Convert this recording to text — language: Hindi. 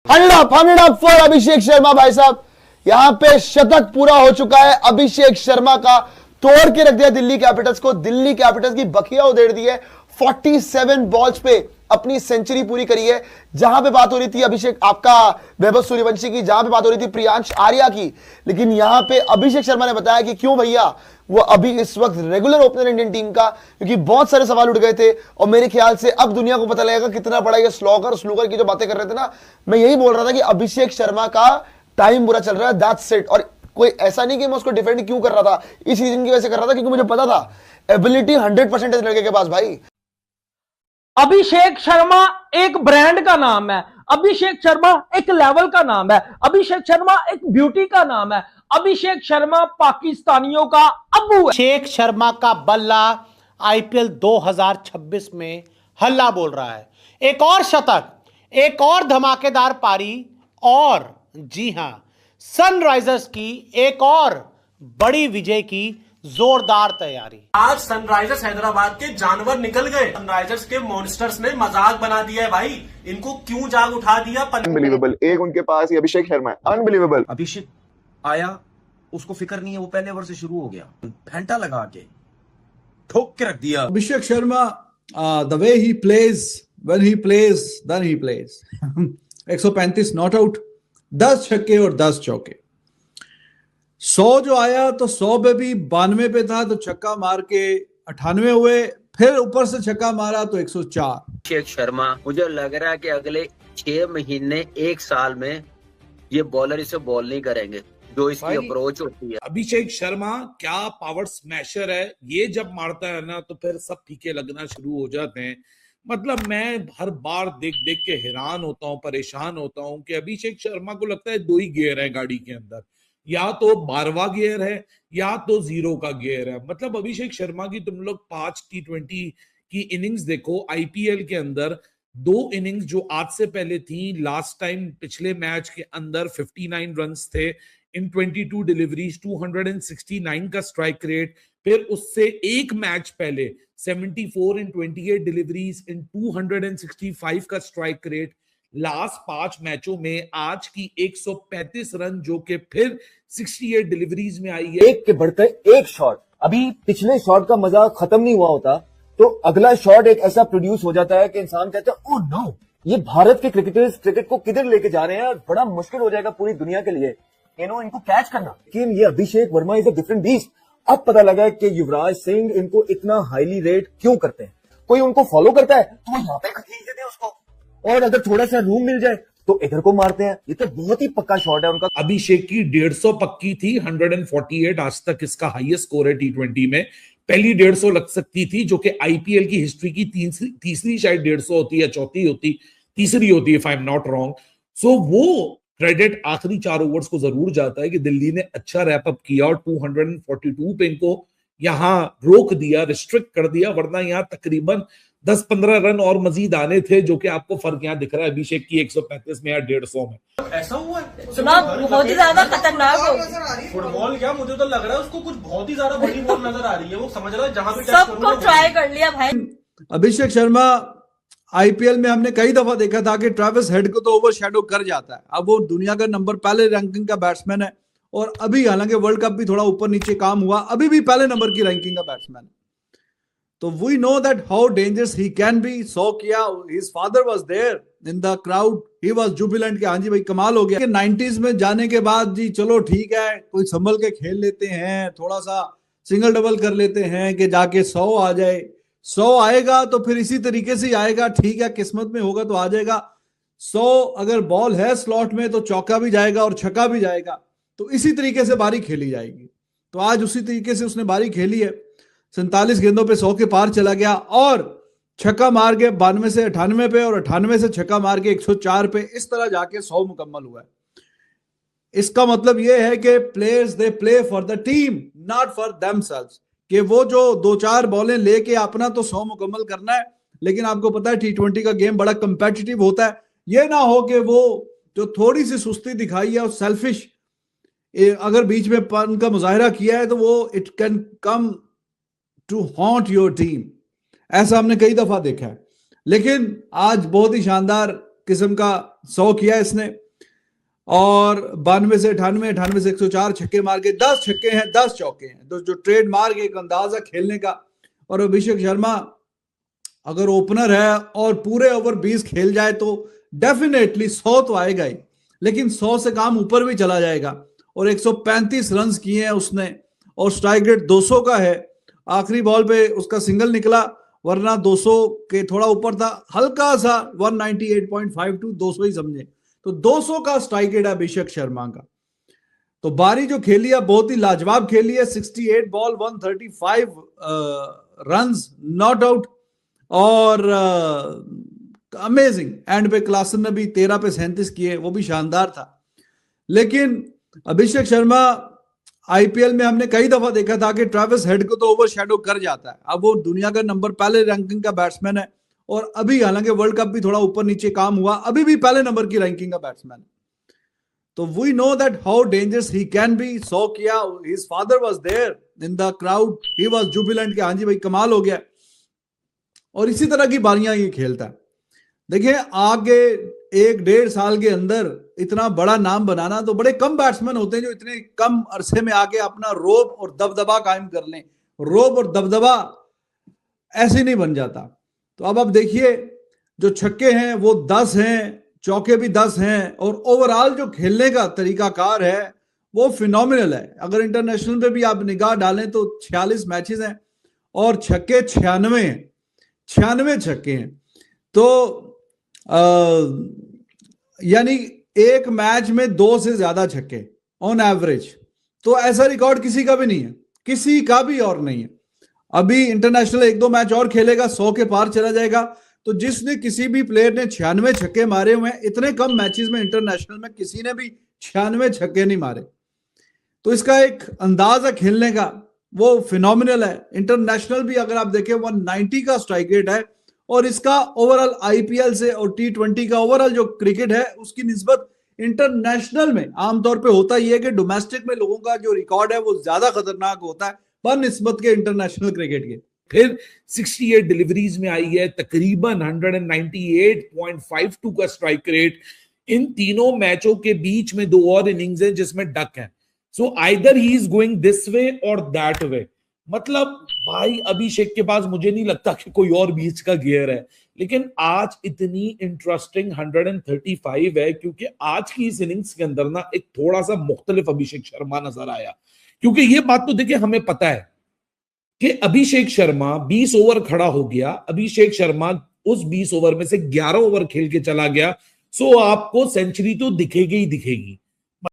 Hundred up for Abhishek Sharma भाई साहब। यहां पे शतक पूरा हो चुका है अभिषेक शर्मा का, तोड़ के रख दिया दिल्ली कैपिटल्स को। दिल्ली कैपिटल्स की बखिया उधेड़ दी है, 47 बॉल्स पे अपनी सेंचुरी पूरी करी है। जहां पे बात हो रही थी अभिषेक आपका वैभव सूर्यवंशी की, जहां पे बात हो रही थी प्रियांश आर्या की, लेकिन यहां पे अभिषेक शर्मा ने बताया कि क्यों भैया वो अभी इस वक्त रेगुलर ओपनर इंडियन टीम का, क्योंकि बहुत सारे सवाल उठ गए थे। और मेरे ख्याल से अब दुनिया को पता लगेगा कितना बड़ा ये स्लूगर की जो बातें कर रहे थे ना, मैं यही बोल रहा था कि अभिषेक शर्मा का टाइम बुरा चल रहा है, दैट्स इट। और कोई ऐसा नहीं कि मैं उसको डिफेंड क्यों कर रहा था, इस रीजन की वजह से कर रहा था क्योंकि मुझे पता था एबिलिटी 100% है लड़के के पास भाई। अभिषेक शर्मा एक ब्रांड का नाम है, अभिषेक शर्मा एक लेवल का नाम है, अभिषेक शर्मा एक ब्यूटी का नाम है, अभिषेक शर्मा पाकिस्तानियों का अब्बू है। अभिषेक शर्मा का बल्ला आईपीएल 2026 में हल्ला बोल रहा है। एक और शतक, एक और धमाकेदार पारी, और जी हां, सनराइजर्स की एक और बड़ी विजय की जोरदार तैयारी। आज सनराइजर्स हैदराबाद के जानवर निकल गए। सनराइजर्स के मॉन्स्टर्स ने मजाक बना दिया है भाई, इनको क्यों जाग उठा दिया। अनबिलीवेबल, एक उनके पास ही अभिषेक शर्मा है, अनबिलीवेबल। अभिषेक आया, उसको फिक्र नहीं है, वो पहले ओवर से शुरू हो गया, घंटा लगा के ठोक के रख दिया। Abhishek Sharma, the way he plays, when he plays then he plays. 135 not out, 10 छक्के और 10 चौके। 100 जो आया तो 100 पे भी 92 पे था, तो छक्का मार के 98 हुए, फिर ऊपर से छक्का मारा तो 104। अभिषेक शर्मा, मुझे लग रहा है कि अगले 6 महीने 1 साल में ये बॉलर इसे बॉल नहीं करेंगे, जो इसकी अप्रोच होती है। अभिषेक शर्मा क्या पावर स्मैशर है, ये जब मारता है ना तो फिर सब फीके लगना शुरू हो जाते हैं। मतलब मैं हर बार देख देख के हैरान होता हूँ, परेशान होता हूँ कि अभिषेक शर्मा को लगता है 2 ही गियर है गाड़ी के अंदर, या तो 12वां गियर है या तो 0 का गियर है। मतलब अभिषेक शर्मा की तुम लोग 5 T20 की इनिंग्स देखो आईपीएल के अंदर, 2 इनिंग्स जो आज से पहले थी, लास्ट टाइम पिछले मैच के अंदर 59 रन्स थे इन 22 डिलीवरीज, 269 का स्ट्राइक रेट। फिर उससे एक मैच पहले 74 इन 28 डिलीवरीज इन 265 का स्ट्राइक रेट। लास्ट 5 मैचों में आज की 135 रन, जो कि फिर 68 डिलीवरीज में आई है। एक के बढ़कर एक शॉट, अभी पिछले शॉट का मजा खत्म नहीं हुआ होता तो अगला शॉट एक ऐसा प्रोड्यूस हो जाता है कि इंसान कहता है ओह नो, ये भारत के क्रिकेटर्स क्रिकेट को किधर लेके जा रहे हैं, और बड़ा मुश्किल हो जाएगा पूरी दुनिया के लिए इनको कैच करना। लेकिन ये Abhishek Verma is a different beast. अब पता लगा कि युवराज सिंह इनको इतना हाईली रेट क्यों करते हैं। कोई उनको फॉलो करता है तो वो यहाँ पे खींच देते हैं उसको, और अगर थोड़ा सा रूम मिल जाए तो इधर को मारते हैं। ये तो बहुत ही पक्का शॉट है उनका। अभिषेक की 150 पक्की थी, 148 आज तक इसका हाईएस्ट स्कोर है T20 में। पहली 150 लग सकती थी, जो कि आईपीएल की हिस्ट्री की तीसरी शायद 150 होती है, चौथी होती, तीसरी होती है, if I am not wrong. So वो क्रेडिट आखिरी 4 ओवर्स को जरूर जाता है कि दिल्ली ने अच्छा रैप अप किया और 242 पे इनको यहां रोक दिया, रिस्ट्रिक्ट कर दिया, वरना यहां तकरीबन 10-15 रन और मजीद आने थे, जो कि आपको फर्क यहां दिख रहा है अभिषेक की 135 में या 150 में। ऐसा हुआ है सुना, बहुत ही ज्यादा खतरनाक हो फुटबॉल। क्या मुझे तो लग रहा है उसको कुछ बहुत ही ज्यादा बड़ी बॉल नजर आ रही है, वो समझ रहा है जहां भी सबको ट्राई कर लिया भाई। अभिषेक शर्मा आईपीएल में हमने कई दफा देखा था कि ट्रेविस हेड को तो ओवरशैडो कर जाता है। अब वो दुनिया का नंबर पहले रैंकिंग का बैट्समैन है, और अभी हालांकि वर्ल्ड कप भी थोड़ा ऊपर नीचे काम हुआ, अभी भी पहले नंबर की रैंकिंग का बैट्समैन है। तो we know that how dangerous he can be. 100 किया, his father was there in the crowd, he was jubilant कि हाँ जी भाई कमाल हो गया। 90s में जाने के बाद जी चलो ठीक है, कोई संभल के खेल लेते हैं, थोड़ा सा सिंगल डबल कर लेते हैं कि जाके 100 आ जाए। 100 आएगा तो फिर इसी तरीके से आएगा, ठीक है, किस्मत में होगा तो आ जाएगा। 100 अगर बॉल है स्लॉट में तो चौका भी जाएगा और छक्का भी जाएगा, तो इसी तरीके से बारी खेली जाएगी। तो आज उसी तरीके से उसने बारी खेली है, 47 गेंदों पे 100 के पार चला गया, और छक्का मार के 92 से 98 पे, और 98 से छक्का मार के 104 पे, इस तरह जाके 100 मुकम्मल हुआ है। इसका मतलब यह है कि players they play for the team, not for themselves, कि वो जो 2-4 बॉलें लेके अपना तो 100 मुकम्मल करना है, लेकिन आपको पता है T20 का गेम बड़ा कंपेटिटिव होता है। ये ना हो कि वो जो थोड़ी सी सुस्ती दिखाई है और सेल्फिश अगर बीच में पन का मुजाहरा किया है, तो वो it can come to haunt your team. ऐसा हमने कई दफा देखा है। लेकिन आज बहुत ही शानदार किस्म का 100 किया इसने, और 92 से 98, 98 से 104 छक्के मार के 10 छक्के हैं, 10 चौके हैं। तो जो ट्रेड मार्क एक अंदाजा खेलने का। और अभिषेक शर्मा अगर ओपनर है और पूरे ओवर 20 खेल जाए तो डेफिनेटली 100 तो आएगा ही, लेकिन 100 से काम ऊपर भी चला जाएगा। और 135 रन किए हैं उसने, और स्ट्राइक रेट 200 का है। आखिरी बॉल पे उसका सिंगल निकला, वरना 200 के थोड़ा ऊपर था, हल्का सा 198.52, 200 ही समझे। तो 200 का स्ट्राइक रेट है अभिषेक शर्मा का। तो बारी जो खेली है बहुत ही लाजवाब खेली है। 68 बॉल 135 रन्स, नॉट आउट, और अमेजिंग। एंड पे क्लासन ने भी 13 पे 37 किए, वो भी शानदार था। लेकिन अभिषेक शर्मा आईपीएल में हमने कई दफा देखा था कि ट्रेविस हेड को तो ओवरशैडो कर जाता है। अब वो दुनिया का नंबर पहले रैंकिंग का बैट्समैन है, और अभी हालांकि वर्ल्ड कप भी थोड़ा ऊपर नीचे काम हुआ, अभी भी पहले नंबर की रैंकिंग का बैट्समैन है। तो we know that how dangerous he can be. 100 किया, his father was there in the crowd, he was jubilant कि हाँ जी भाई कमाल हो गया। और इसी तरह की बारियां ये खेलता है। देखिए आगे 1-1.5 साल के अंदर इतना बड़ा नाम बनाना, तो बड़े कम बैट्समैन होते हैं जो इतने कम अरसे में आके अपना रोब और दबदबा कायम कर लें। रोब और दबदबा ऐसे नहीं बन जाता। तो अब आप देखिए जो छक्के हैं वो 10 हैं, चौके भी 10 हैं, और ओवरऑल जो खेलने का तरीकाकार है वो फिनोमिनल है। अगर इंटरनेशनल पे भी आप निगाह डालें तो 46 मैचेस हैं और छक्के 96 हैं, 96 छक्के हैं। तो यानी एक मैच में 2 से ज्यादा छक्के ऑन एवरेज। तो ऐसा रिकॉर्ड किसी का भी नहीं है, किसी का भी और नहीं है। अभी इंटरनेशनल 1-2 मैच और खेलेगा, 100 के पार चला जाएगा। तो जिसने किसी भी प्लेयर ने 96 छक्के मारे हुए हैं, इतने कम मैचेस में इंटरनेशनल में किसी ने भी 96 छक्के नहीं मारे। तो इसका एक अंदाज है खेलने का, वो फिनोमिनल है। इंटरनेशनल भी अगर आप देखें 190 का स्ट्राइक रेट है, और इसका ओवरऑल आईपीएल से और T20 का ओवरऑल जो क्रिकेट है उसकी निस्बत इंटरनेशनल में आमतौर पे होता ही है कि डोमेस्टिक में लोगों का जो रिकॉर्ड है वो ज्यादा खतरनाक होता है बनिस्बत के इंटरनेशनल क्रिकेट के। फिर 68 डिलीवरीज में आई है, तकरीबन 198.52 का स्ट्राइक रेट। इन तीनों मैचों के बीच में 2 और इनिंग्स हैं जिसमें डक है। So either he is going this way और दैट वे। मतलब भाई अभिषेक के पास मुझे नहीं लगता कि कोई और बीच का गियर है। लेकिन आज इतनी इंटरेस्टिंग 135 है क्योंकि आज की इस इनिंग्स के अंदर ना एक थोड़ा सा मुख्तलिफ अभिषेक शर्मा नजर आया। क्योंकि ये बात तो देखिए हमें पता है कि अभिषेक शर्मा 20 ओवर खड़ा हो गया, अभिषेक शर्मा उस 20 ओवर में से 11 ओवर खेल के चला गया। सो आपको सेंचुरी तो दिखेगी ही दिखेगी।